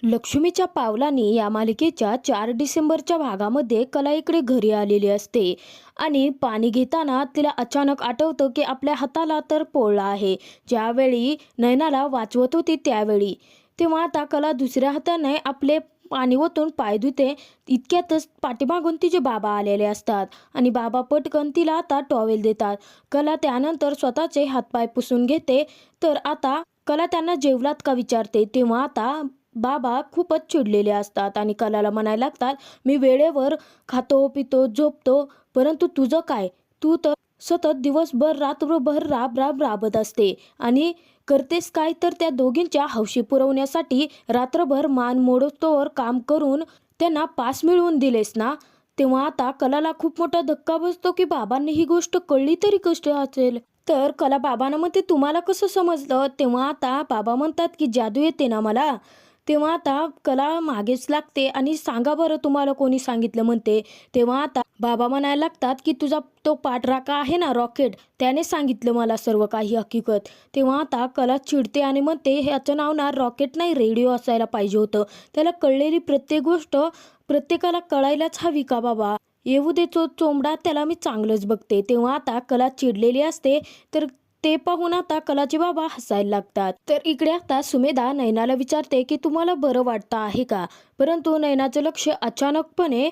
लक्ष्मीच्या पावलांनी या मालिकेच्या 4 डिसेंबरच्या भागामध्ये कला इकडे घरी आलेली असते आणि पाणी घेताना तिला अचानक आठवतं की आपल्या हाताला तर पोळला आहे. ज्यावेळी नयनाला वाचवत होती त्यावेळी तेव्हा आता कला दुसऱ्या हाताने आपले पाणी ओतून पाय धुते. इतक्यातच पाठीमागून तिचे बाबा आलेले असतात आणि बाबा पटकन तिला आता टॉवेल देतात. कला त्यानंतर स्वतःचे हातपाय पुसून घेते. तर आता कला त्यांना जेवलात का विचारते. तेव्हा आता बाबा खूपच चिडलेले असतात आणि कलाला म्हणायला लागतात, मी वेळेवर खातो पितो झोपतो, परंतु तुझं काय? तू तर सतत दिवसभर रात्रभर राबत असते आणि करतेस काय? तर त्या दोघींच्या हौशी पुरवण्यासाठी रात्रभर मान मोडतोवर काम करून त्यांना पास मिळवून दिलेस ना. तेव्हा आता कलाला खूप मोठा धक्का बसतो की बाबांनी ही गोष्ट कळली तरी कशी असेल. तर कला बाबांना म्हणते, तुम्हाला कसं समजलं? तेव्हा आता बाबा म्हणतात की जादू येते ना मला. तेव्हा आता कला मागेच लागते आणि सांगा बरं तुम्हाला कोणी सांगितलं म्हणते. तेव्हा आता बाबा म्हणायला लागतात की तुझा तो पाठराखा आहे ना रॉकेट, त्याने सांगितलं मला सर्व काही हकीकत. तेव्हा आता कला चिडते आणि म्हणते, ह्याचं नाव ना रॉकेट नाही रेडिओ असायला पाहिजे होतं. त्याला कळलेली प्रत्येक गोष्ट प्रत्येकाला कळायलाच हवी का बाबा? येऊ दे चोमडा, त्याला मी चांगलंच बघते. तेव्हा आता कला चिडलेली असते. तर ते पाहून आता कलाचे बाबा हसायला लागतात. तर इकडे आता सुमेधा नयनाला विचारते की तुम्हाला बरं वाटतं आहे का? परंतु नयनाचं लक्ष अचानकपणे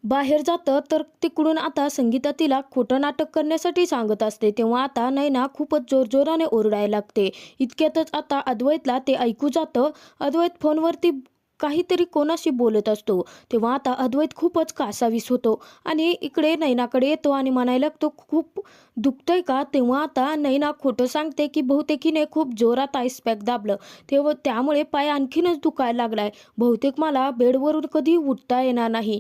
बाहेर जातं. तर तिकडून आता संगीता तिला खोटं नाटक करण्यासाठी सांगत असते. तेव्हा आता नयना खूपच जोरजोराने ओरडायला लागते. इतक्यातच आता अद्वैतला ते ऐकू जातं. अद्वैत फोनवरती काहीतरी कोणाशी बोलत असतो. तेव्हा आता अद्वैत खूपच कासावीस होतो आणि इकडे नयनाकडे येतो आणि म्हणायला लागतो, खूप दुखतंय का? तेव्हा आता नयना खोटं सांगते की बहुतेक हिने खूप जोरात आईस पॅक दाबलं, तेव्हा त्यामुळे पाय आणखीनच दुखायला लागलाय. बहुतेक मला बेडवरून कधी उठता येणार नाही.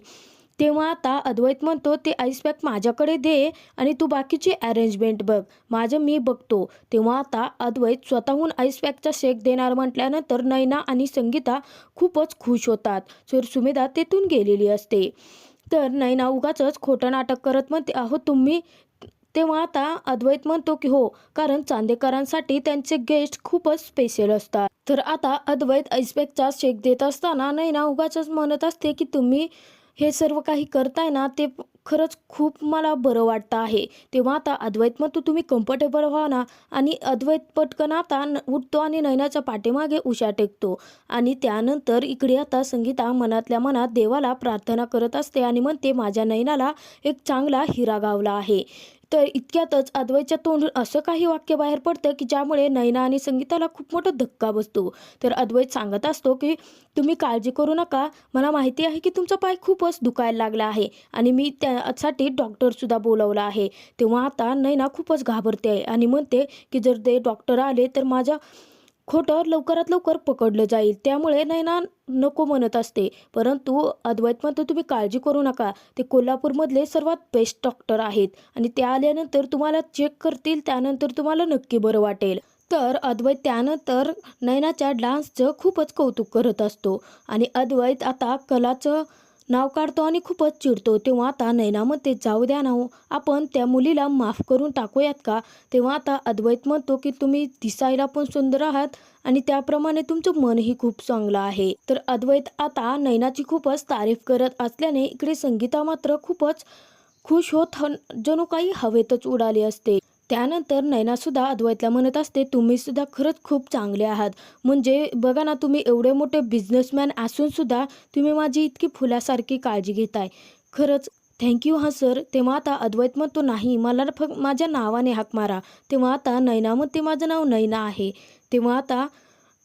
तेव्हा आता अद्वैत म्हणतो, ते आईस पॅक माझ्याकडे दे आणि तू बाकीची अरेंजमेंट बघ, माझं मी बघतो. तेव्हा आता अद्वैत स्वतःहून आईस पॅकचा शेक देणार म्हटल्यानंतर नयना आणि संगीता खूपच खुश होतात. तर सुमेधा तेथून गेलेली असते. तर नयना उगाचच खोटं नाटक करत म्हणते, अहो तुम्ही. तेव्हा आता अद्वैत म्हणतो की हो, कारण चांदेकरांसाठी त्यांचे गेस्ट खूपच स्पेशल असतात. तर आता अद्वैत आईसपॅकचा शेक देत असताना नयना उगाचच म्हणत असते की तुम्ही हे सर्व काही करताय ना, ते खरंच खूप मला बरं वाटतं आहे. तेव्हा आता अद्वैत म्हणतो, तुम्ही कम्फर्टेबल व्हा ना. आणि अद्वैत पटकन आता उठतो आणि नयनाच्या पाठीमागे उशा टेकतो. आणि त्यानंतर इकडे आता संगीता मनातल्या मनात देवाला प्रार्थना करत असते आणि म्हणते, माझ्या नयनाला एक चांगला हिरा गावला आहे. तर इतक्यातच अद्वैतच्या तोंडून असं काही वाक्य बाहेर पडतं की ज्यामुळे नयना आणि संगीताला खूप मोठा धक्का बसतो. तर अद्वैत सांगत असतो की तुम्ही काळजी करू नका, मला माहिती आहे की तुमचा पाय खूपच दुखायला लागला आहे आणि मी त्यासाठी डॉक्टरसुद्धा बोलावला आहे. तेव्हा आता नयना खूपच घाबरते आहे आणि म्हणते की जर ते डॉक्टर आले तर माझं खोटं लवकरात लवकर पकडलं जाईल. त्यामुळे नयना नको म्हणत असते. परंतु अद्वैत म्हणतो, तुम्ही काळजी करू नका, ते कोल्हापूरमधले सर्वात बेस्ट डॉक्टर आहेत आणि ते आल्यानंतर तुम्हाला चेक करतील, त्यानंतर तुम्हाला नक्की बरं वाटेल. तर अद्वैत त्यानंतर नयनाच्या डान्सचं खूपच कौतुक करत असतो आणि अद्वैत आता कलाचं नाव काढतो आणि खूपच चिडतो. तेव्हा आता नयना म्हणते, जाऊ द्या ना हो, आपण त्या मुलीला माफ करून टाकूयात का? तेव्हा आता अद्वैत म्हणतो की तुम्ही दिसायला पण सुंदर आहात आणि त्याप्रमाणे तुमचं मनही खूप चांगलं आहे. तर अद्वैत आता नयनाची खूपच तारीफ करत असल्याने इकडे संगीता मात्र खूपच खुश होत जणू काही हवेतच उडाली असते. त्यानंतर नयनासुद्धा अद्वैतला म्हणत असते, तुम्ही सुद्धा खरंच खूप चांगले आहात. म्हणजे बघा ना, तुम्ही एवढे मोठे बिझनेसमॅन असून सुद्धा तुम्ही माझी इतकी फुलासारखी काळजी घेताय. खरंच थँक्यू हां सर. तेव्हा आता अद्वैत म्हणतो, नाही मला फक्त माझ्या नावाने हाक मारा. तेव्हा आता नयना म्हणते, माझं नाव नयना आहे. तेव्हा आता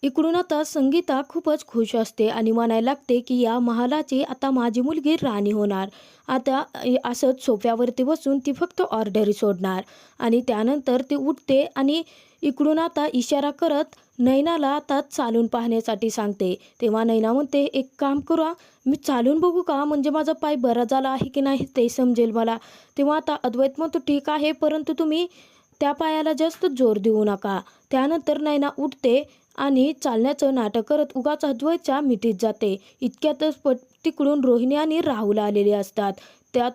इकडून आता संगीता खूपच खुश असते आणि म्हणायला लागते की या महालाची आता माझी मुलगी राणी होणार. आता असंच सोफ्यावरती बसून ती फक्त ऑर्डरी सोडणार आणि त्यानंतर ती उठते आणि इकडून आता इशारा करत नयनाला आता चालून पाहण्यासाठी सांगते. तेव्हा नयना म्हणते, एक काम करू मी चालून बघू का? म्हणजे माझा पाय बरा झाला आहे की नाही ते समजेल मला. तेव्हा आता अद्वैत म्हणतो, ठीक आहे, परंतु तुम्ही त्या पायाला जास्त जोर देऊ नका. त्यानंतर नयना उठते आणि चालण्याचं नाटक करत उगाच अद्वैतच्या मिठीत जाते. इतक्यातच तिकडून रोहिणी आणि राहुल आलेले असतात.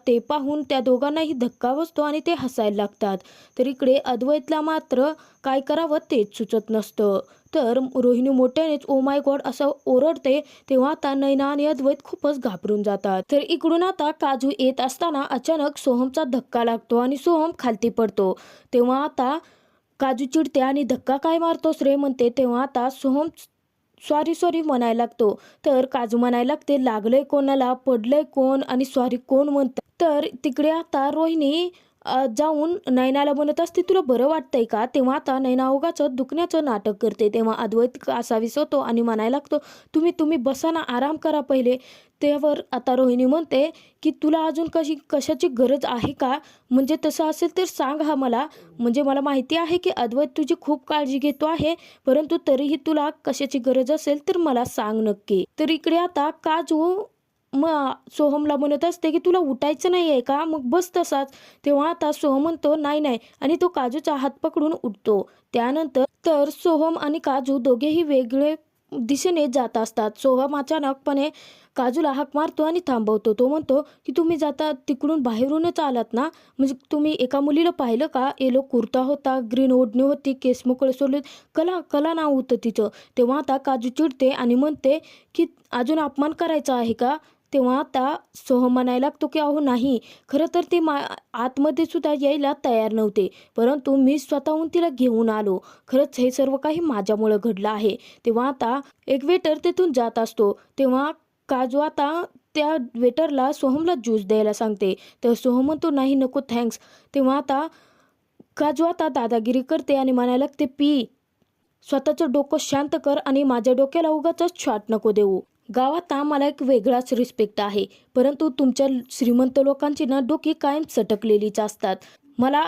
ते पाहून त्या दोघांनाही धक्का बसतो आणि ते हसायला लागतात. तर इकडे अद्वैतला मात्र काय करावं तेच सुचत नसतं. तर रोहिणी मोठ्यानेच ओ माय गॉड असं ओरडते. तेव्हा आता नैना आणि अद्वैत खूपच घाबरून जातात. तर इकडून आता काजू येत असताना अचानक सोहमचा धक्का लागतो आणि सोहम खालती पडतो. तेव्हा आता काजू चिडते आणि धक्का काय मारतोस रे म्हणते. तेव्हा आता सोहम सॉरी सॉरी म्हणायला लागतो. तर काजू म्हणायला लागते, लागलंय कोणाला, पडलंय कोण आणि सॉरी कोण म्हणतं. तर तिकडे आता रोहिणी जाऊन नैनाला म्हणत असते, तुला बरं वाटतंय का. तेव्हा आता नैना उगाचच दुखण्याचं नाटक करते. तेव्हा अद्वैत कासावीस होतो आणि म्हणायला लागतो, तुम्ही तुम्ही बसा ना, आराम करा पहिले. त्यावर आता रोहिणी म्हणते की तुला अजून कशाची गरज आहे का, म्हणजे तसं असेल तर सांग हा मला. म्हणजे मला माहिती आहे की अद्वैत तुझी खूप काळजी घेतो आहे, परंतु तरीही तुला कशाची गरज असेल तर मला सांग नक्की. तर इकडे आता काजू मग सोहमला म्हणत असते की तुला उठायचं नाही आहे का, मग बस तसाच. तेव्हा आता सोहम म्हणतो नाही नाही आणि तो काजूचा हात पकडून उठतो. त्यानंतर तर सोहम आणि काजू दोघेही वेगळे दिशेने जात असतात. सोहम अचानकपणे काजूला हाक मारतो आणि थांबवतो. तो म्हणतो की तुम्ही जाता तिकडून बाहेरूनच आलात ना, म्हणजे तुम्ही एका मुलीला पाहिलं का, येलो कुर्ता होता, ग्रीन ओढणी होती, केस मोकळे सोडले, कला कला नाव होतं तिचं. तेव्हा आता काजू चिडते आणि म्हणते की अजून अपमान करायचा आहे का. तेव्हा आता सोहम म्हणायला लागतो की अहो नाही, खरं तर ते आतमध्ये सुद्धा यायला तयार नव्हते, परंतु मी स्वतःहून तिला घेऊन आलो. खरंच हे सर्व काही माझ्यामुळं घडलं आहे. तेव्हा आता एक वेटर तिथून जात असतो. तेव्हा काजू आता त्या वेटरला सोहमला ज्यूस द्यायला सांगते. तर सोहम म्हणतो नाही नको थँक्स. तेव्हा आता काजू आता दादागिरी करते आणि म्हणायला लागते, पी स्वतःचं डोकं शांत कर आणि माझ्या डोक्याला उगाचच शॉट नको देऊ. गावात ना मला एक वेगळाच रिस्पेक्ट आहे, परंतु तुमच्या श्रीमंत लोकांची ना डोकी कायम सटकलेलीच असतात. मला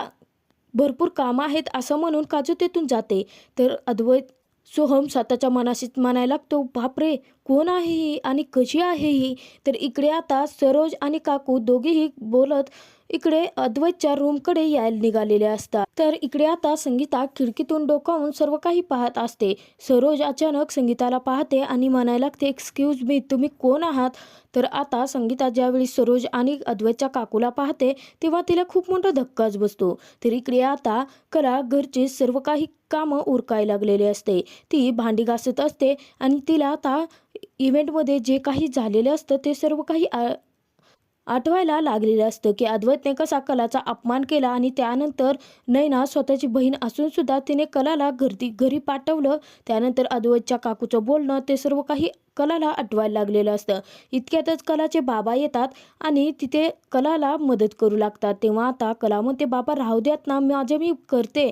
भरपूर कामं आहेत असं म्हणून काजू तेथून जाते. तर अद्वैत सोहम स्वतःच्या मनाशीच म्हणायला लागतो, बापरे कोण आहे ही आणि कशी आहे ही. तर इकडे आता सरोज आणि काकू दोघेही बोलत इकडे अद्वैतच्या रूमकडे यायला निघालेले असतात. तर इकडे आता संगीता खिडकीतून डोकावून सर्व काही पाहत असते. सरोज अचानक संगीताला पाहते आणि म्हणायला लागते, एक्सक्यूज मी, तुम्ही कोण आहात. तर आता संगीता ज्यावेळी सरोज आणि अद्वैतच्या काकूला पाहते तेव्हा तिला खूप मोठा धक्काच बसतो. तर इकडे आता कला घरची सर्व काही कामं उरकायला लागलेली असते. ती भांडी घासत असते आणि तिला आता इव्हेंटमध्ये जे काही झालेलं असतं ते सर्व काही आठवायला लागलेलं असतं की अद्वैतने कसा कलाचा अपमान केला आणि त्यानंतर नैना स्वतःची बहीण असून सुद्धा तिने कलाला घरी पाठवलं. त्यानंतर अद्वैतच्या काकूचं बोलणं ते सर्व काही कलाला आठवायला लागलेलं असतं. इतक्यातच कलाचे बाबा येतात आणि तिथे कलाला मदत करू लागतात. तेव्हा आता कला म्हणते, बाबा राहू द्यात ना, मी करते.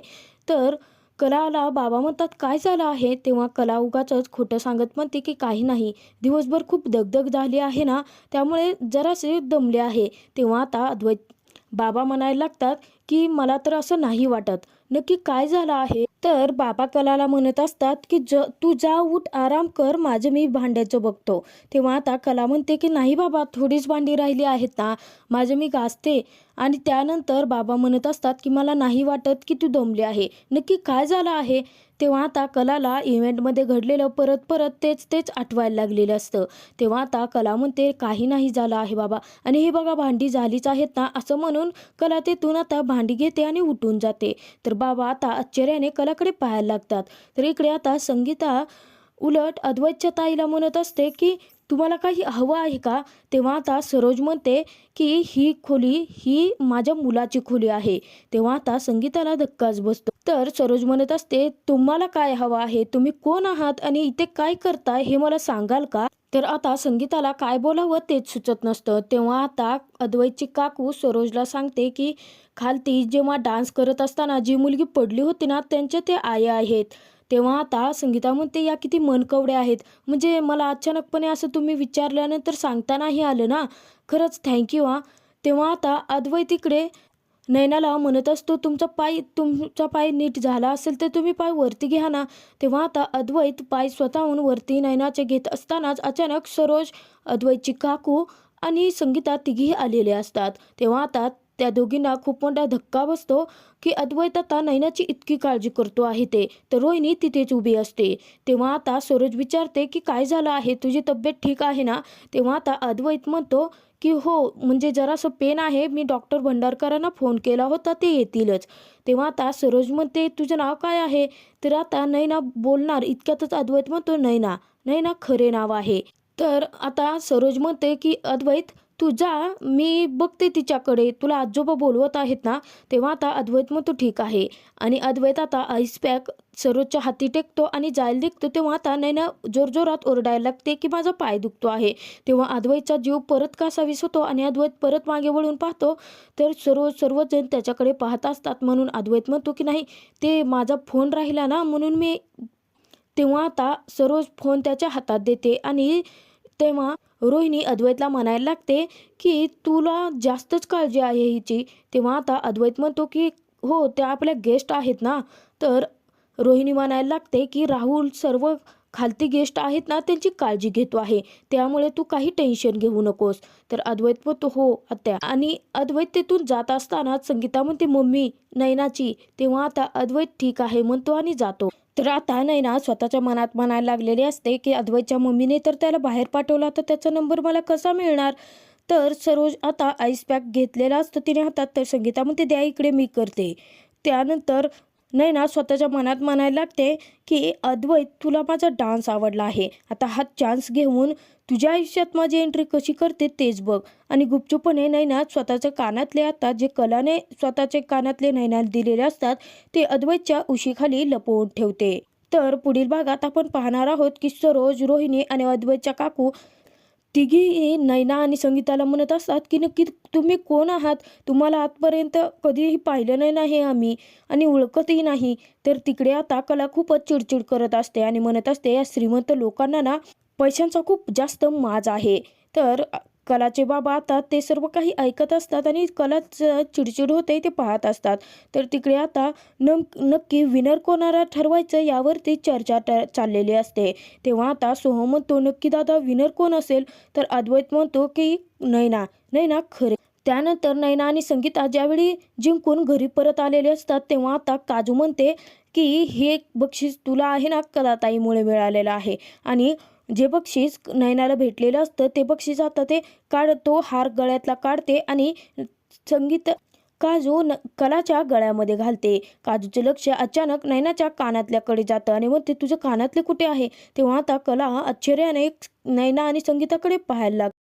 तर कलाला बाबा म्हणतात, काय झालं आहे. तेव्हा कला उगाचच खोटं सांगत म्हणते की काही नाही, दिवसभर खूप दगदग झाली आहे ना, त्यामुळे जरासे दमले आहे. तेव्हा आता अद्वैत बाबा म्हणायला लागतात की मला तर असं नाही वाटत, नक्की काय झालं आहे. तर बाबा कलाला म्हणत असतात की तू जा, उठ, आराम कर, माझं मी भांड्याचं बघतो. तेव्हा आता कला म्हणते की नाही बाबा, थोडीच भांडी राहिली आहेत ना, माझं मी घासते. आणि त्यानंतर बाबा म्हणत असतात की मला नाही वाटत की तू दमली आहे, नक्की काय झालं आहे. तेव्हा आता कलाला इव्हेंटमध्ये घडलेलं परत परत तेच तेच आठवायला लागलेलं असतं. तेव्हा आता कला म्हणते, काही नाही झालं आहे बाबा, आणि हे बघा भांडी झालीच आहेत ना, असं म्हणून कला तेथून आता भांडी घेते आणि उठून जाते. तर बाबा आता आश्चर्याने कलाकडे पाहायला लागतात. तर इकडे आता संगीता उलट अद्वैतच्या ताईला म्हणत असते की तुम्हाला काही हवं आहे का. तेव्हा आता सरोज म्हणते की ही खोली ही माझ्या मुलाची खोली आहे. तेव्हा आता संगीताला धक्काच बसतो. तर सरोज म्हणत असते, तुम्हाला काय हवं आहे, तुम्ही कोण आहात आणि इथे काय करताय हे मला सांगाल का. तर आता संगीताला काय बोलावं तेच सुचत नसतं. तेव्हा आता अद्वैतची काकू सरोजला सांगते की खालती जेव्हा डान्स करत असताना जी मुलगी पडली होती ना, त्यांच्या ते आया आहेत. तेव्हा आता संगीता म्हणते, या किती मनकवड्या आहेत, म्हणजे मला अचानकपणे असं तुम्ही विचारल्यानंतर सांगता नाही आलं ना, खरंच थँक्यू हां. तेव्हा आता अद्वैत इकडे नैनाला म्हणत असतो, तुमचा पाय नीट झाला असेल तर तुम्ही पाय वरती घ्या ना. तेव्हा आता अद्वैत पाय स्वतःहून वरती नैनाचे घेत असतानाच अचानक सरोज, अद्वैतची काकू आणि संगीता तिघीही आलेले असतात. तेव्हा आता त्या दोघींना खूप मोठा धक्का बसतो की अद्वैत आता नैनाची इतकी काळजी करतो आहे ते. तर रोहिणी तिथेच उभी असते. तेव्हा आता सरोज विचारते की काय झालं आहे, तुझी तब्येत ठीक आहे ना? तेव्हा आता अद्वैत म्हणतो की हो, म्हणजे जरासं पेन आहे, मी डॉक्टर भंडारकरांना फोन केला होता, ते येतीलच. तेव्हा आता सरोज म्हणते तुझं नाव काय आहे? तर आता नैना बोलणार इतक्यातच अद्वैत म्हणतो नैना. नैना खरे नाव आहे. तर आता सरोज म्हणते की अद्वैत तू जा, मी बघते तिच्याकडे, तुला आजोबा बोलवत आहेत ना? तेव्हा आता अद्वैत म्हणतो ठीक आहे. आणि अद्वैत आता आईस पॅक सरोजच्या हाती टेकतो आणि जायला निघतो. तेव्हा आता नैना जोरजोरात ओरडायला लागते की माझा पाय दुखतो आहे. तेव्हा अद्वैतचा जीव परत कासावीस होतो आणि अद्वैत परत मागे वळून पाहतो. तर सर्वजण त्याच्याकडे पाहत असतात. म्हणून अद्वैत म्हणतो की नाही, ते माझा फोन राहिला ना, म्हणून मी. तेव्हा आता सरोज फोन त्याच्या हातात देते आणि तेव्हा रोहिणी अद्वैतला म्हणायला लागते की तुला जास्तच काळजी आहे हिची. तेव्हा आता अद्वैत म्हणतो की हो, त्या आपल्या गेस्ट आहेत ना. तर रोहिणी म्हणायला लागते की राहुल सर्व खालती गेस्ट आहेत ना, त्यांची काळजी घेतो आहे, त्यामुळे तू काही टेन्शन घेऊ नकोस. तर अद्वैत म्हणतो हो आत्या. आणि अद्वैत तिथून जात असताना संगीता म्हणते मम्मी नैनाची. तेव्हा आता अद्वैत ठीक आहे म्हणतो आणि जातो. तर आता नैना स्वतःच्या मनात म्हणायला लागलेली असते की अद्वैतच्या मम्मीने तर त्याला बाहेर पाठवला, तर त्याचा नंबर मला कसा मिळणार? तर सरोज आता आईस पॅक घेतलेला असतो तिने हातात. तर संगीता म्हणते द्या इकडे, मी करते. त्यानंतर नैना स्वतःच्या मनात म्हणायला लागते की अद्वैत तुला माझा डान्स आवडला आहे, आता हा चान्स घेऊन तुझ्या आयुष्यात माझी एंट्री कशी करते तेच बघ. आणि गुपचूपणे नैना स्वतःच्या कानातले, आता जे कलाने स्वतःचे कानातले नैनाला दिलेले असतात, ते अद्वैतच्या उशीखाली लपवून ठेवते. तर पुढील भागात आपण पाहणार आहोत की सरोज, रोहिणी आणि अद्वैतच्या काकू तिघी नैना आणि संगीताला म्हणत असतात की नक्की तुम्ही कोण आहात? तुम्हाला आजपर्यंत कधीही पाहिलं नाही ना हे आम्ही, आणि ओळखतही नाही. तर तिकडे आता कला खूपच चिडचिड करत असते आणि म्हणत असते या श्रीमंत लोकांना ना पैशांचा खूप जास्त माज आहे. तर कलाचे बाबा आता ते सर्व काही ऐकत असतात आणि कलाच चिडचिड होते ते पाहत असतात. तर तिकडे आता नक्की विनर कोणाला ठरवायचं यावरती चर्चा चाललेली असते. तेव्हा आता सोहम म्हणतो नक्की दादा विनर कोण असेल? तर अद्वैत म्हणतो की नैना. नैना खरे. त्यानंतर नैना आणि संगीता ज्यावेळी जिंकून घरी परत आलेले असतात, तेव्हा आता काजू म्हणते की हे बक्षीस तुला आहे ना कलाताईमुळे मिळालेलं आहे. आणि जे बक्षीस नयनाला भेटलेलं असतं ते बक्षीस आता ते तो हार गळ्यातला काढते आणि संगीत काजू कलाच्या गळ्यामध्ये घालते. काजूचे लक्ष अचानक नयनाच्या कानातल्याकडे जातं आणि म्हणते तुझं कानातले कुठे आहे? तेव्हा आता कला आश्चर्याने नयना आणि संगीताकडे पाहायला लागते.